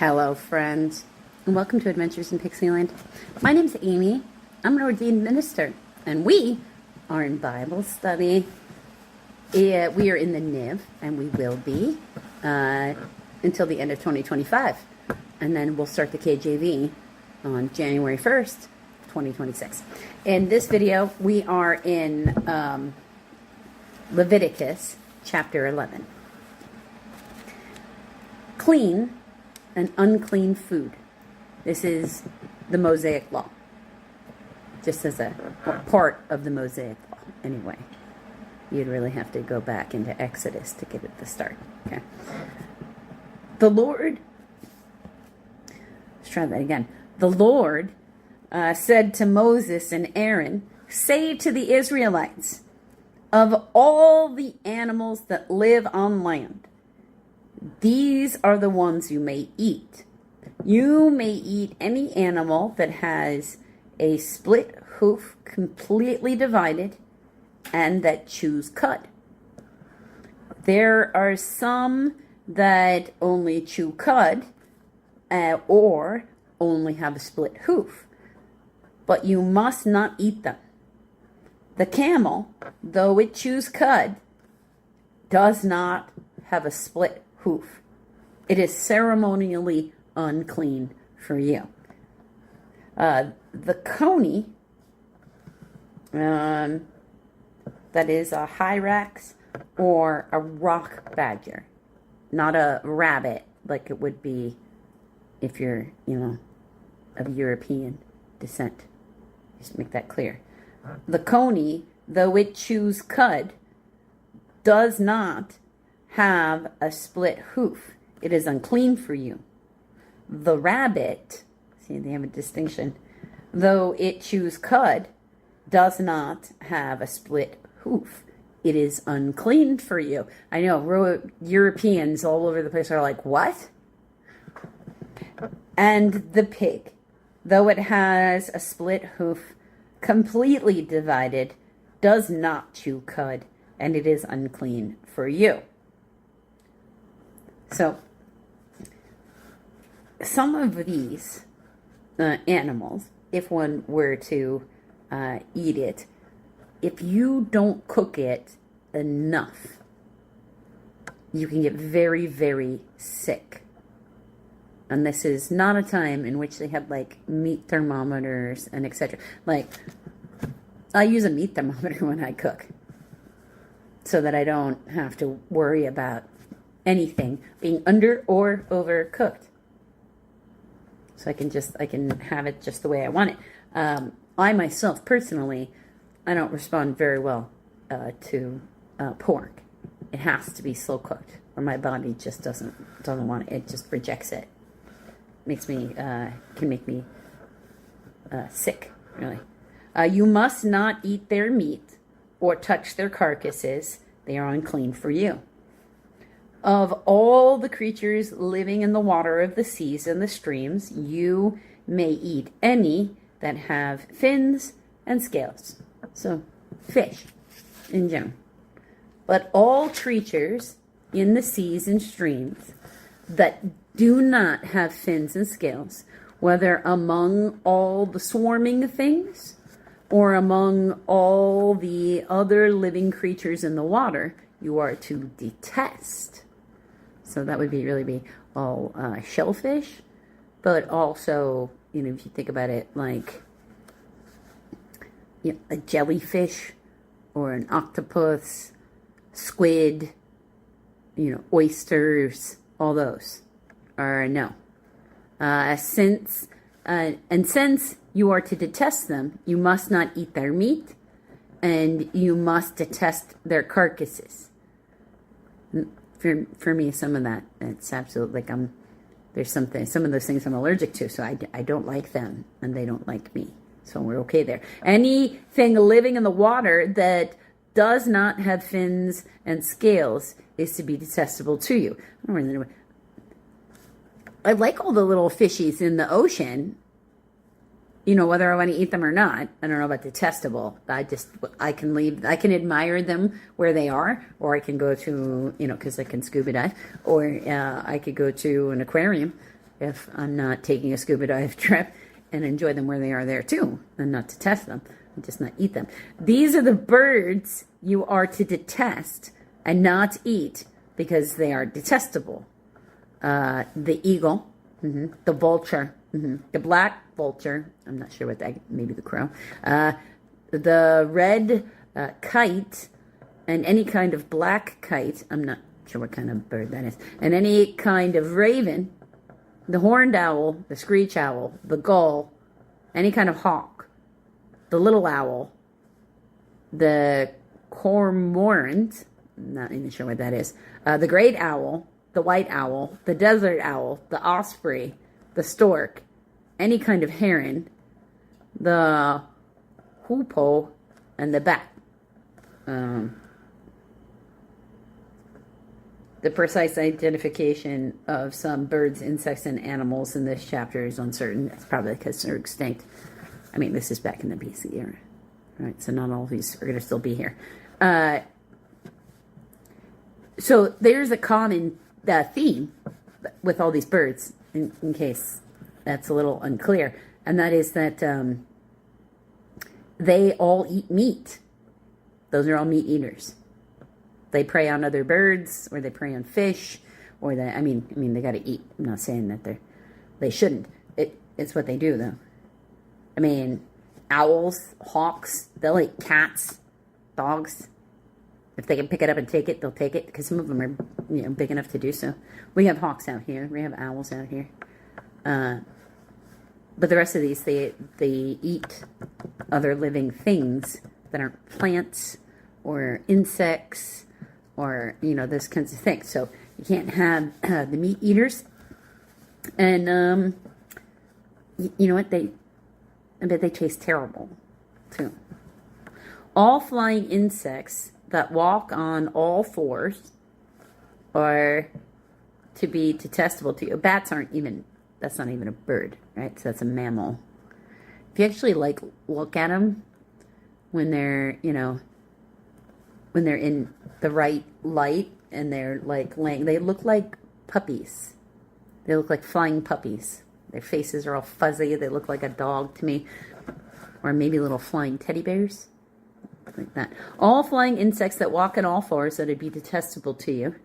Hello, friends, and welcome to Adventures in Pixieland. My name's Amy. I'm an ordained minister, and we are in Bible study. We are in the NIV, and we will be until the end of 2025. And then we'll start the KJV on January 1st, 2026. In this video, we are in Leviticus chapter 11. Clean and unclean food. This is the Mosaic Law. Just as a part of the Mosaic Law, anyway. You'd really have to go back into Exodus to get at the start. Okay. The Lord, let's try that again. The Lord said to Moses and Aaron, "Say to the Israelites, of all the animals that live on land, these are the ones you may eat. You may eat any animal that has a split hoof completely divided and that chews cud. There are some that only chew cud or only have a split hoof, but you must not eat them. The camel, though it chews cud, does not have a split hoof. It is ceremonially unclean for you. The coney, that is a hyrax or a rock badger, not a rabbit like it would be if you're, of European descent. Just make that clear. The coney, though it chews cud, does not have a split hoof. It is unclean for you. The rabbit, see, they have a distinction, though it chews cud, does not have a split hoof. It is unclean for you. I know Europeans all over the place are like, what? And the pig, though it has a split hoof completely divided, does not chew cud, and it is unclean for you. So, some of these animals, if one were to eat it, if you don't cook it enough, you can get very, very sick. And this is not a time in which they have like meat thermometers and etc. Like, I use a meat thermometer when I cook so that I don't have to worry about anything being under or overcooked. So I can have it just the way I want it. I myself, personally, I don't respond very well to pork. It has to be slow cooked, or my body just doesn't want it. It just rejects it. Can make me sick, really. You must not eat their meat or touch their carcasses. They are unclean for you. Of all the creatures living in the water of the seas and the streams, you may eat any that have fins and scales. So, fish in general. But all creatures in the seas and streams that do not have fins and scales, whether among all the swarming things or among all the other living creatures in the water, you are to detest. So that would really be all shellfish, but also, if you think about it, like a jellyfish or an octopus, squid, oysters, all those are no. Since you are to detest them, you must not eat their meat, and you must detest their carcasses. For me, some of that, it's absolutely like there's some of those things I'm allergic to, so I don't like them, and they don't like me. So we're okay there. Anything living in the water that does not have fins and scales is to be detestable to you. I don't really know. I like all the little fishies in the ocean, whether I want to eat them or not. I don't know about detestable. I can admire them where they are, or I can go to, because I can scuba dive, or I could go to an aquarium if I'm not taking a scuba dive trip, and enjoy them where they are there too, and not to test them, and just not eat them. These are the birds you are to detest and not eat because they are detestable. The eagle, the vulture, the black vulture, I'm not sure what that, maybe the crow, the red kite, and any kind of black kite, I'm not sure what kind of bird that is, and any kind of raven, the horned owl, the screech owl, the gull, any kind of hawk, the little owl, the cormorant, I'm not even sure what that is, the great owl, the white owl, the desert owl, the osprey, the stork, any kind of heron, the hoopoe, and the bat. The precise identification of some birds, insects, and animals in this chapter is uncertain. It's probably because they're extinct. I mean, this is back in the BC era. Right, so not all of these are going to still be here. So there's a common theme with all these birds, in case that's a little unclear, and that is that they all eat meat. Those are all meat eaters. They prey on other birds, or they prey on fish, or they, I mean, they got to eat. I'm not saying that they shouldn't. It's what they do, though. I mean, owls, hawks, they'll eat cats, dogs. If they can pick it up and take it, they'll take it, because some of them are, big enough to do so. We have hawks out here. We have owls out here. But the rest of these, they eat other living things that aren't plants or insects or, those kinds of things. So you can't have the meat eaters. And, you know what? I bet they taste terrible, too. All flying insects that walk on all fours are to be detestable to you. Bats that's not even a bird, right? So that's a mammal. If you actually, look at them when they're, when they're in the right light and they're, laying, they look like puppies. They look like flying puppies. Their faces are all fuzzy. They look like a dog to me. Or maybe little flying teddy bears. Like that. All flying insects that walk on all fours that would be detestable to you.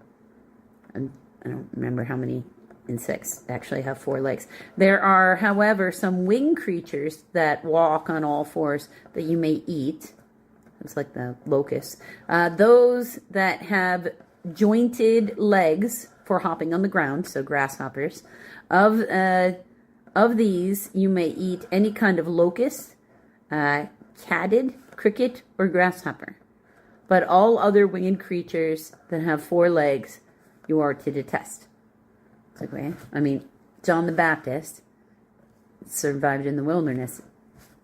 And I don't remember how many insects actually have 4 legs. There are, however, some winged creatures that walk on all fours that you may eat. It's like the locusts. Those that have jointed legs for hopping on the ground, so grasshoppers. Of these, you may eat any kind of locust, catted, cricket, or grasshopper. But all other winged creatures that have 4 legs, you are to detest. It's like, okay. I mean, John the Baptist survived in the wilderness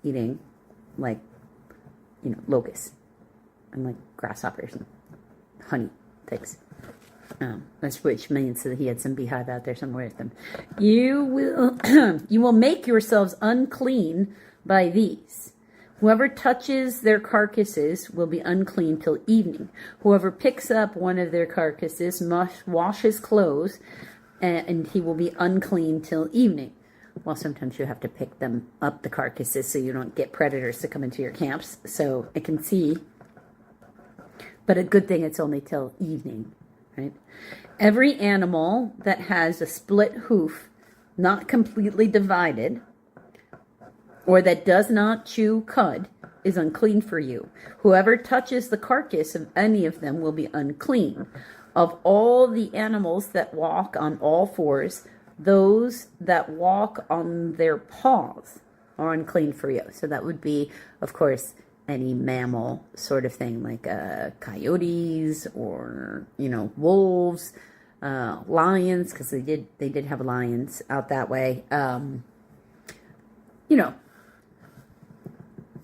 eating, locusts and grasshoppers and honey things. Which means that he had some beehive out there somewhere with them. You will make yourselves unclean by these. Whoever touches their carcasses will be unclean till evening. Whoever picks up one of their carcasses must wash his clothes, and he will be unclean till evening. Well, sometimes you have to pick them up, the carcasses, so you don't get predators to come into your camps. So I can see. But a good thing it's only till evening, right? Every animal that has a split hoof, not completely divided, or that does not chew cud, is unclean for you. Whoever touches the carcass of any of them will be unclean. Of all the animals that walk on all fours, those that walk on their paws are unclean for you. So that would be, of course, any mammal sort of thing, like coyotes or, wolves, lions, because they did have lions out that way.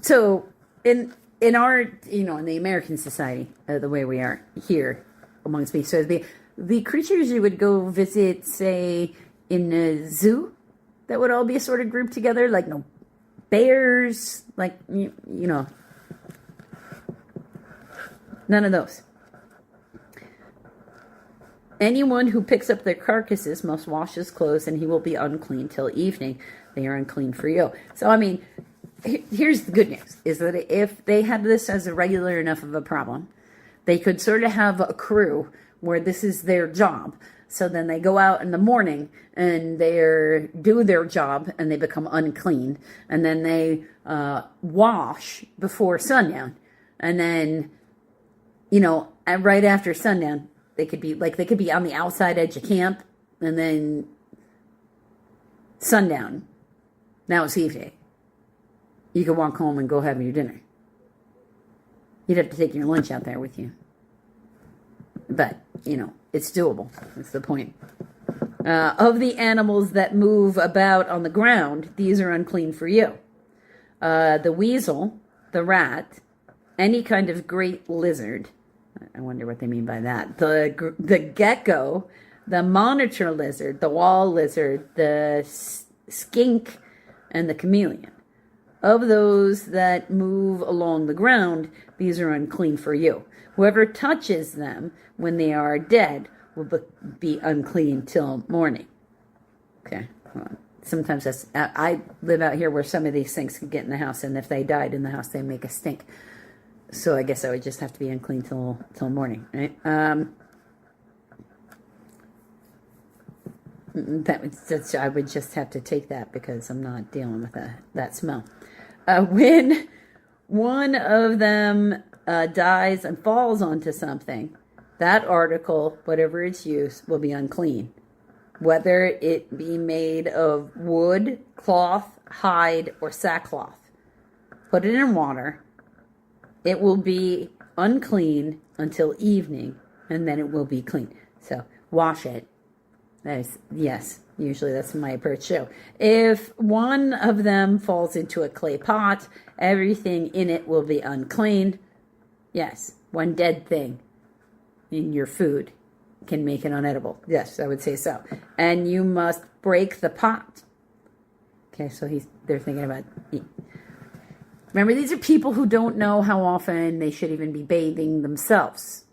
So in our, in the American society, the way we are here amongst me, so the creatures you would go visit, say, in a zoo, that would all be sort of grouped together, like bears, none of those. Anyone who picks up their carcasses must wash his clothes, and he will be unclean till evening. They are unclean for you. So, I mean, here's the good news, is that if they had this as a regular enough of a problem, they could sort of have a crew where this is their job. So then they go out in the morning and they do their job and they become unclean. And then they wash before sundown. And then, right after sundown, they could be on the outside edge of camp, and then sundown. Now it's evening. You could walk home and go have your dinner. You'd have to take your lunch out there with you. But, it's doable. That's the point. Of the animals that move about on the ground, these are unclean for you. The weasel, the rat, any kind of great lizard. I wonder what they mean by that. The gecko, the monitor lizard, the wall lizard, the skink, and the chameleon. Of those that move along the ground, these are unclean for you. Whoever touches them when they are dead will be unclean till morning. Okay. Sometimes I live out here where some of these things can get in the house, and if they died in the house, they make a stink. So I guess I would just have to be unclean till morning, right? I would just have to take that because I'm not dealing with that smell. When one of them dies and falls onto something, that article, whatever its use, will be unclean. Whether it be made of wood, cloth, hide, or sackcloth. Put it in water. It will be unclean until evening, and then it will be clean. So, wash it. Yes, usually that's my approach too. If one of them falls into a clay pot, everything in it will be unclean. Yes, one dead thing in your food can make it unedible. Yes, I would say so. And you must break the pot. Okay, so they're thinking about... Remember, these are people who don't know how often they should even be bathing themselves.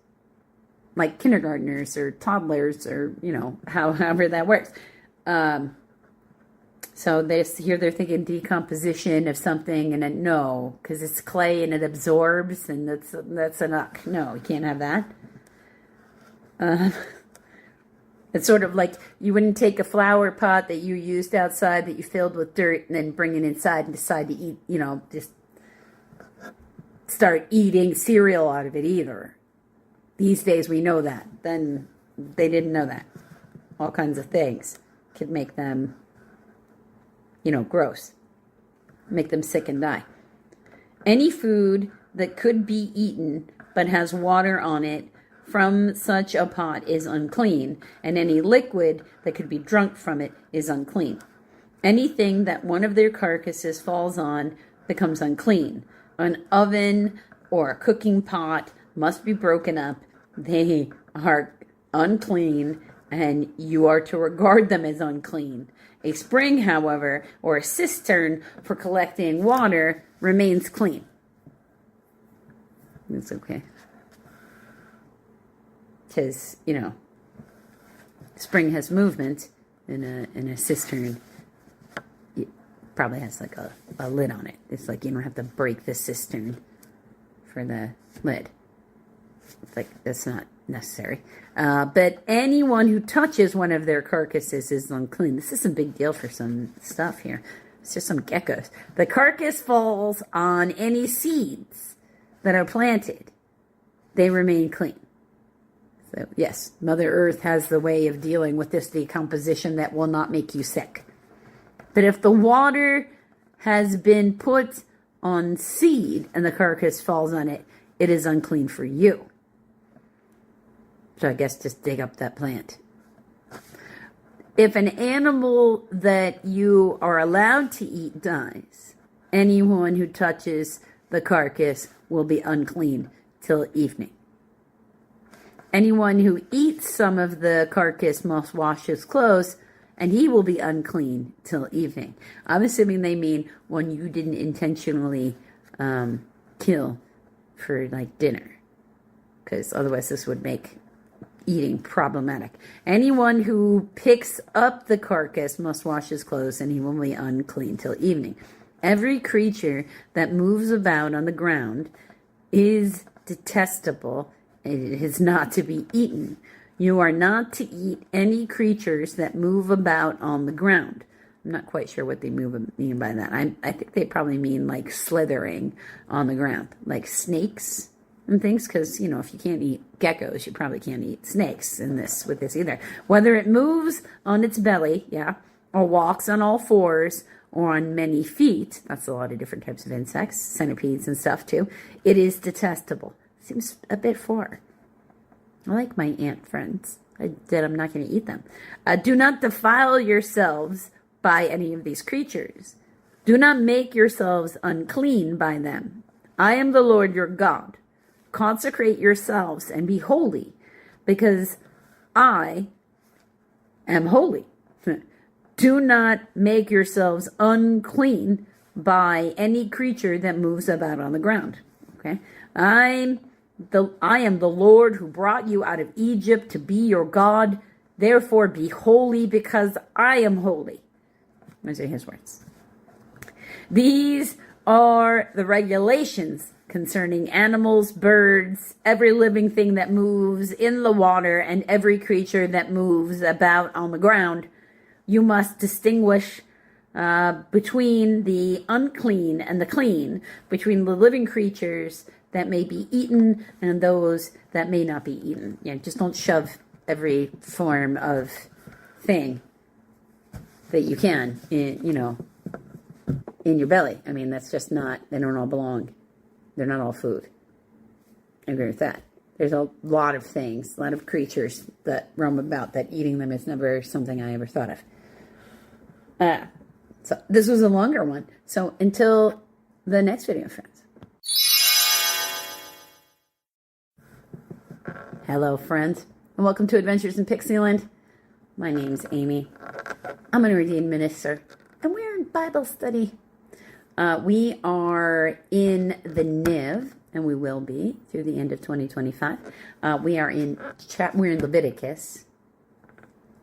Like kindergartners or toddlers or, however that works. So they're thinking decomposition of something, and then no, because it's clay and it absorbs, and that's enough. No, you can't have that. It's sort of like you wouldn't take a flower pot that you used outside that you filled with dirt and then bring it inside and decide to eat, just start eating cereal out of it either. These days we know that. Then they didn't know that. All kinds of things could make them, gross. Make them sick and die. Any food that could be eaten but has water on it from such a pot is unclean, and any liquid that could be drunk from it is unclean. Anything that one of their carcasses falls on becomes unclean. An oven or a cooking pot must be broken up. They are unclean, and you are to regard them as unclean. A spring, however, or a cistern for collecting water remains clean. It's okay. Because, spring has movement, and a cistern probably has like a lid on it. It's like you don't have to break the cistern for the lid. It's like that's not necessary. But anyone who touches one of their carcasses is unclean. This is a big deal for some stuff here. It's just some geckos. The carcass falls on any seeds that are planted. They remain clean. So yes, Mother Earth has the way of dealing with this decomposition that will not make you sick. But if the water has been put on seed and the carcass falls on it, it is unclean for you. So I guess just dig up that plant. If an animal that you are allowed to eat dies, anyone who touches the carcass will be unclean till evening. Anyone who eats some of the carcass must wash his clothes, and he will be unclean till evening. I'm assuming they mean one you didn't intentionally kill for like dinner, because otherwise this would make eating problematic. Anyone who picks up the carcass must wash his clothes, and he will be unclean till evening. Every creature that moves about on the ground is detestable. It is not to be eaten. You are not to eat any creatures that move about on the ground. I'm not quite sure what they mean by that. I think they probably mean like slithering on the ground, like snakes and things, because, you know, if you can't eat geckos, you probably can't eat snakes with this either. Whether it moves on its belly, or walks on all fours, or on many feet, that's a lot of different types of insects, centipedes and stuff too, it is detestable. Seems a bit far. I like my ant friends. I'm not going to eat them. Do not defile yourselves by any of these creatures. Do not make yourselves unclean by them. I am the Lord your God. Consecrate yourselves and be holy, because I am holy. Do not make yourselves unclean by any creature that moves about on the ground. Okay? I am the Lord who brought you out of Egypt to be your God. Therefore be holy, because I am holy. Those are his words. These are the regulations concerning animals, birds, every living thing that moves in the water, and every creature that moves about on the ground. You must distinguish between the unclean and the clean, between the living creatures that may be eaten and those that may not be eaten. Just don't shove every form of thing that you can in your belly. I mean, that's just not, they don't all belong. They're not all food. I agree with that. There's a lot of things, a lot of creatures that roam about that eating them is never something I ever thought of. So this was a longer one. So until the next video, friends. Hello, friends, and welcome to Adventures in Pixieland. My name's Amy. I'm an ordained minister, and we're in Bible study. We are in the Niv, and we will be through the end of 2025. We're in Leviticus,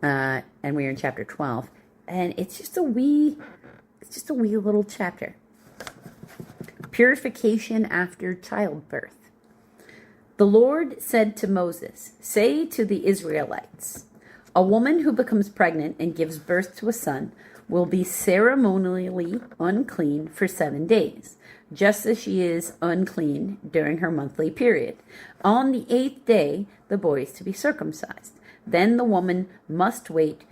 and we're in chapter 12, and it's just a wee little chapter. Purification after childbirth. The Lord said to Moses, "Say to the Israelites, a woman who becomes pregnant and gives birth to a son will be ceremonially unclean for 7 days, just as she is unclean during her monthly period. On the 8th day, the boy is to be circumcised. Then the woman must wait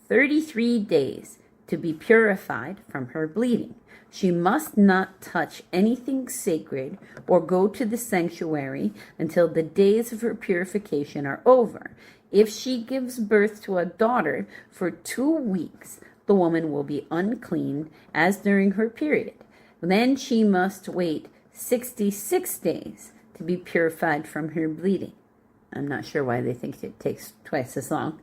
33 days to be purified from her bleeding. She must not touch anything sacred or go to the sanctuary until the days of her purification are over. If she gives birth to a daughter for 2 weeks, the woman will be unclean as during her period. Then she must wait 66 days to be purified from her bleeding." I'm not sure why they think it takes twice as long,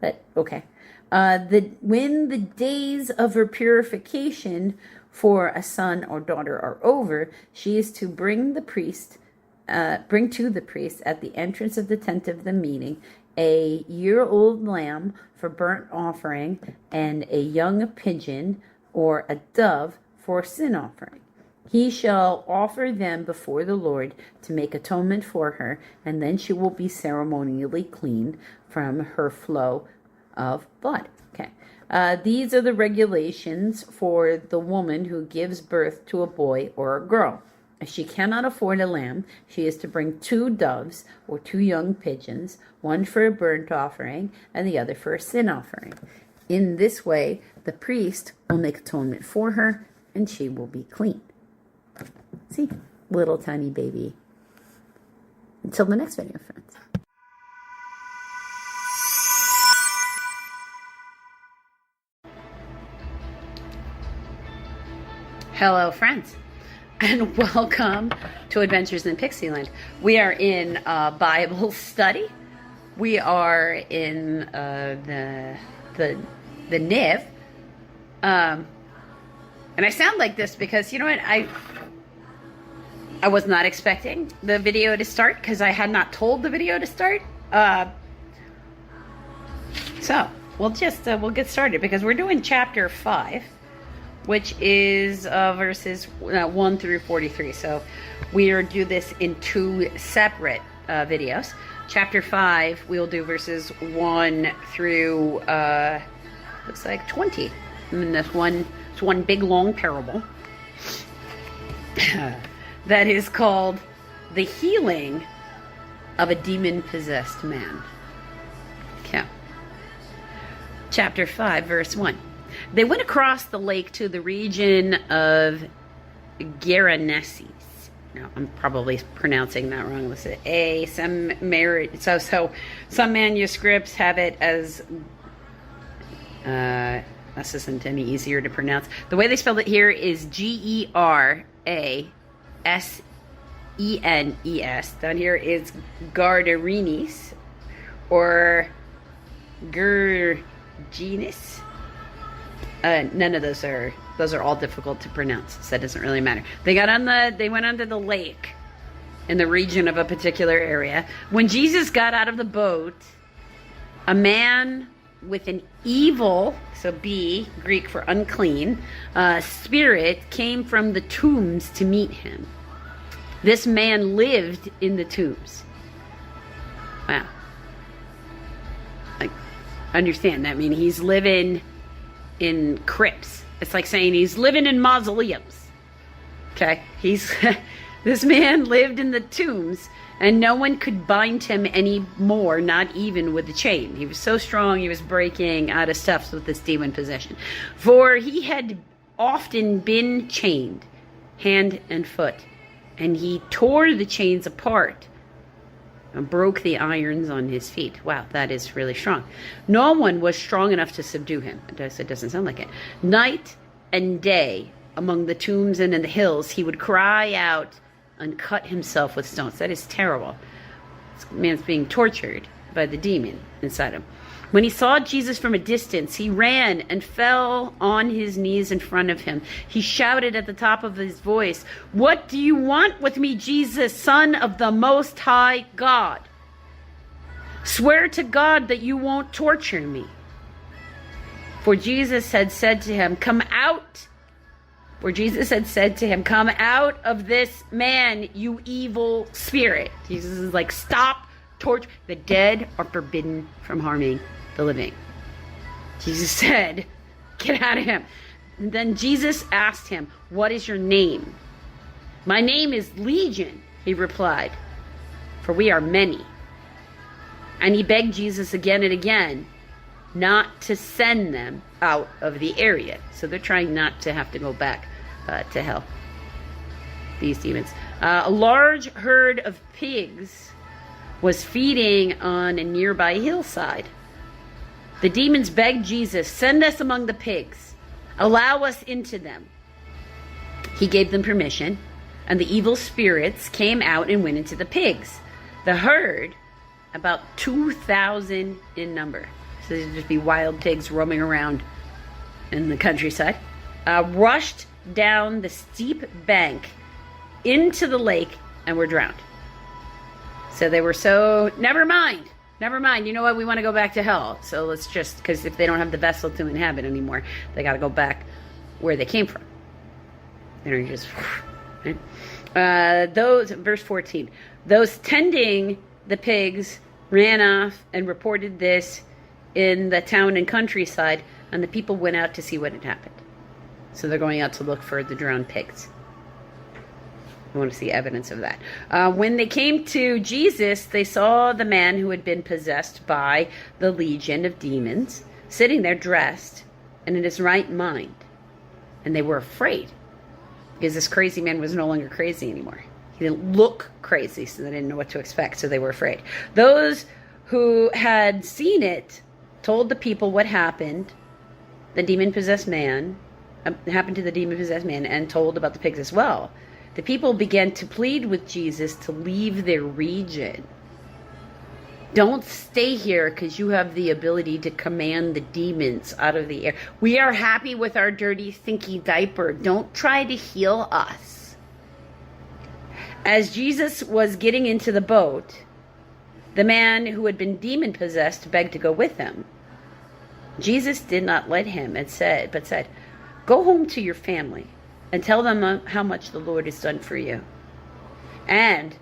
but okay. When the days of her purification for a son or daughter are over, she is to bring to the priest at the entrance of the tent of the meeting a year-old lamb for burnt offering and a young pigeon or a dove for sin offering. He shall offer them before the Lord to make atonement for her, and then she will be ceremonially clean from her flow of blood. Okay. These are the regulations for the woman who gives birth to a boy or a girl. If she cannot afford a lamb, she is to bring 2 doves or 2 young pigeons, one for a burnt offering and the other for a sin offering. In this way, the priest will make atonement for her, and she will be clean. See, little tiny baby. Until the next video, friends. Hello, friends, and welcome to Adventures in Pixieland. We are in Bible study. We are in the Niv, and I sound like this because, you know what, I was not expecting the video to start because I had not told the video to start. So we'll get started because we're doing chapter 5, which is verses 1 through 43. So we'll do this in 2 separate videos. Chapter 5, we'll do verses 1 through looks like 20. And that's one big long parable that is called the healing of a demon-possessed man. Okay. Chapter 5, verse 1. They went across the lake to the region of Geraneses. Now, I'm probably pronouncing that wrong. Let's say some manuscripts have it as this isn't any easier to pronounce. The way they spelled it here is Gerasenes. Down here is Gardarenes or Gergenes. None of those are all difficult to pronounce, so that doesn't really matter. They went onto the lake in the region of a particular area. When Jesus got out of the boat, a man with an evil, so B, Greek for unclean, spirit came from the tombs to meet him. This man lived in the tombs. Wow. Like, understand that? I mean, he's living in crypts. It's like saying he's living in mausoleums. Okay? This man lived in the tombs, and no one could bind him anymore, not even with a chain. He was so strong, he was breaking out of stuff with this demon possession. For he had often been chained, hand and foot, and he tore the chains apart and broke the irons on his feet. Wow, that is really strong. No one was strong enough to subdue him. It doesn't sound like it. Night and day, among the tombs and in the hills, he would cry out and cut himself with stones. That is terrible. This man's being tortured by the demon inside him. When he saw Jesus from a distance, he ran and fell on his knees in front of him. He shouted at the top of his voice, "What do you want with me, Jesus, Son of the Most High God? Swear to God that you won't torture me." For Jesus had said to him, "Come out." For Jesus had said to him, "Come out of this man, you evil spirit." Jesus is like, stop torture. The dead are forbidden from harming the living. Jesus said, get out of him. And then Jesus asked him, "What is your name?" "My name is Legion," he replied, "for we are many." And he begged Jesus again and again not to send them out of the area. So they're trying not to have to go back to hell, these demons. A large herd of pigs was feeding on a nearby hillside. The demons begged Jesus, "Send us among the pigs. Allow us into them." He gave them permission, and the evil spirits came out and went into the pigs. The herd, about 2,000 in number. So these would just be wild pigs roaming around in the countryside, rushed down the steep bank into the lake and were drowned. So they were never mind. You know what? We want to go back to hell. So let's just, because if they don't have the vessel to inhabit anymore, they got to go back where they came from. And just, right? Verse 14, those tending the pigs ran off and reported this in the town and countryside, and the people went out to see what had happened. So they're going out to look for the drowned pigs. I want to see evidence of that. When they came to Jesus, they saw the man who had been possessed by the legion of demons sitting there dressed and in his right mind. And they were afraid because this crazy man was no longer crazy anymore. He didn't look crazy, so they didn't know what to expect, so they were afraid. Those who had seen it told the people what happened. The demon-possessed man happened to the demon-possessed man, and told about the pigs as well. The people began to plead with Jesus to leave their region. Don't stay here because you have the ability to command the demons out of the air. We are happy with our dirty, stinky diaper. Don't try to heal us. As Jesus was getting into the boat, the man who had been demon-possessed begged to go with him. Jesus did not let him, but said, "Go home to your family and tell them how much the Lord has done for you and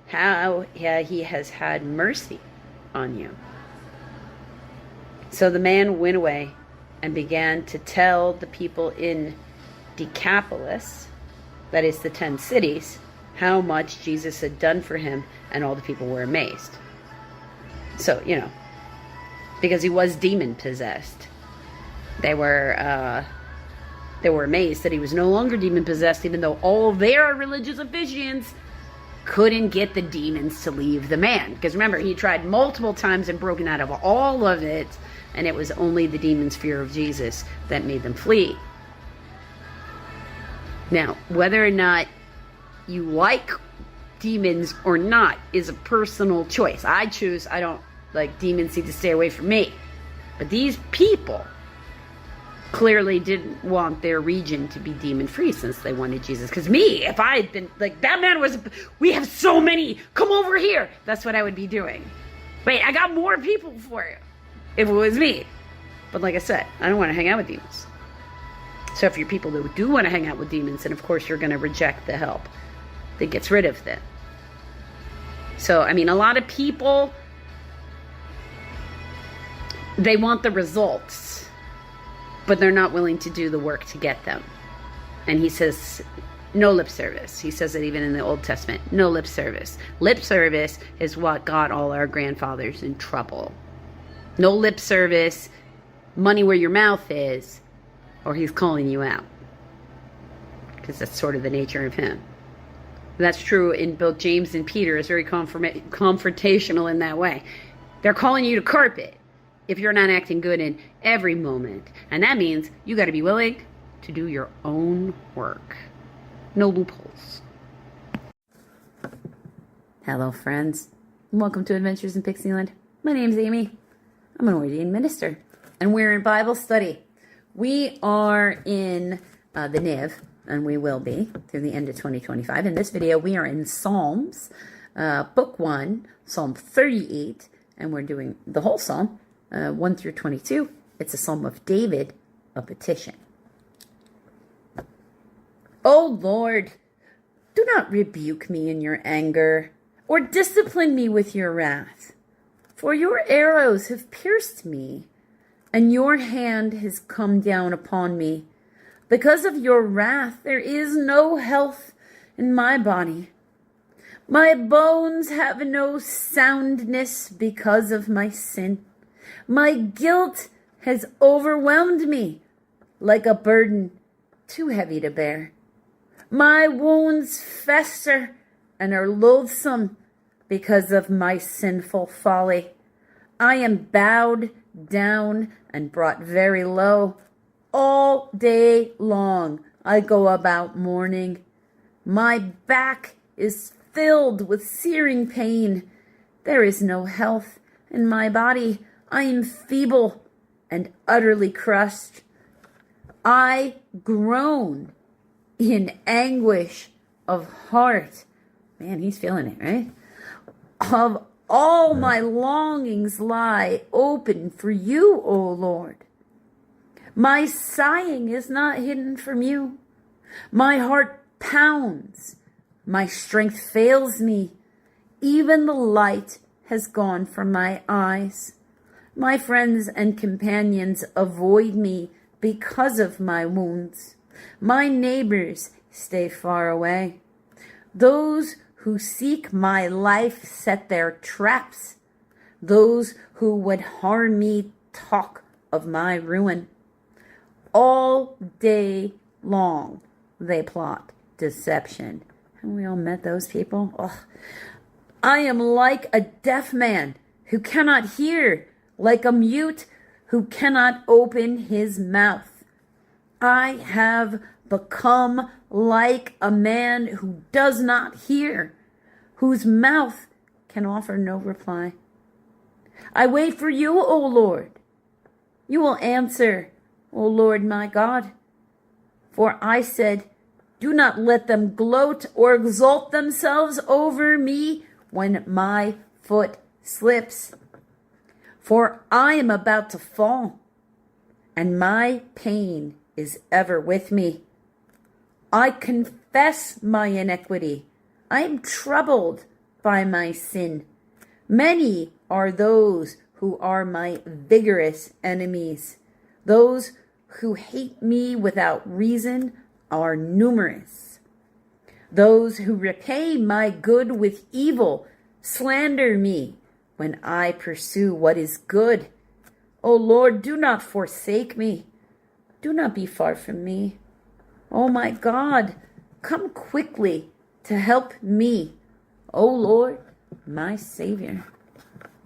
how he has had mercy on you." So the man went away and began to tell the people in Decapolis, that is the 10 cities, how much Jesus had done for him, and all the people were amazed. So, because he was demon possessed, they were amazed that he was no longer demon possessed, even though all their religious officiants couldn't get the demons to leave the man. Because remember, he tried multiple times and broken out of all of it, and it was only the demons' fear of Jesus that made them flee. Now, whether or not you like demons or not is a personal choice. I don't like demons, need to stay away from me. But these people clearly didn't want their region to be demon free, since they wanted Jesus. Because me, if I had been like, that man was, we have so many, come over here, that's what I would be doing. Wait, I got more people for you if it was me. But like I said, I don't want to hang out with demons. So if you're people that do want to hang out with demons, then of course you're going to reject the help that gets rid of them. So, I mean, a lot of people, they want the results, but they're not willing to do the work to get them. And he says, no lip service. He says it even in the Old Testament. No lip service. Lip service is what got all our grandfathers in trouble. No lip service, money where your mouth is, or he's calling you out. Because that's sort of the nature of him. That's true in both James and Peter. It's very confrontational in that way. They're calling you to carpet if you're not acting good in every moment. And that means you got to be willing to do your own work. No loopholes. Hello, friends. Welcome to Adventures in Pixieland. My name's Amy. I'm an ordained minister, and we're in Bible study. We are in the Niv, and we will be through the end of 2025. In this video, we are in Psalms, Book 1, Psalm 38, and we're doing the whole Psalm, 1 through 22. It's a Psalm of David, a petition. O Lord, do not rebuke me in your anger, or discipline me with your wrath. For your arrows have pierced me, and your hand has come down upon me. Because of your wrath, there is no health in my body. My bones have no soundness because of my sin. My guilt has overwhelmed me like a burden too heavy to bear. My wounds fester and are loathsome because of my sinful folly. I am bowed down and brought very low. All day long I go about mourning. My back is filled with searing pain. There is no health in my body. I am feeble and utterly crushed. I groan in anguish of heart. Man, he's feeling it, right? Of all my longings lie open for you, O Lord. My sighing is not hidden from you. My heart pounds. My strength fails me. Even the light has gone from my eyes. My friends and companions avoid me because of my wounds. My neighbors stay far away. Those who seek my life set their traps. Those who would harm me talk of my ruin. All day long they plot deception. Haven't we all met those people? Ugh. I am like a deaf man who cannot hear, like a mute who cannot open his mouth. I have become like a man who does not hear, whose mouth can offer no reply. I wait for you, O Lord. You will answer, O Lord my God. For I said, do not let them gloat or exalt themselves over me when my foot slips. For I am about to fall. and my pain is ever with me. I confess my iniquity. I am troubled by my sin. Many are those who are my vigorous enemies. Those who hate me without reason are numerous. Those who repay my good with evil slander me when I pursue what is good. O Lord, do not forsake me. Do not be far from me. O my God, come quickly to help me. O Lord, my Savior.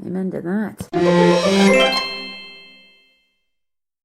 Amen to that.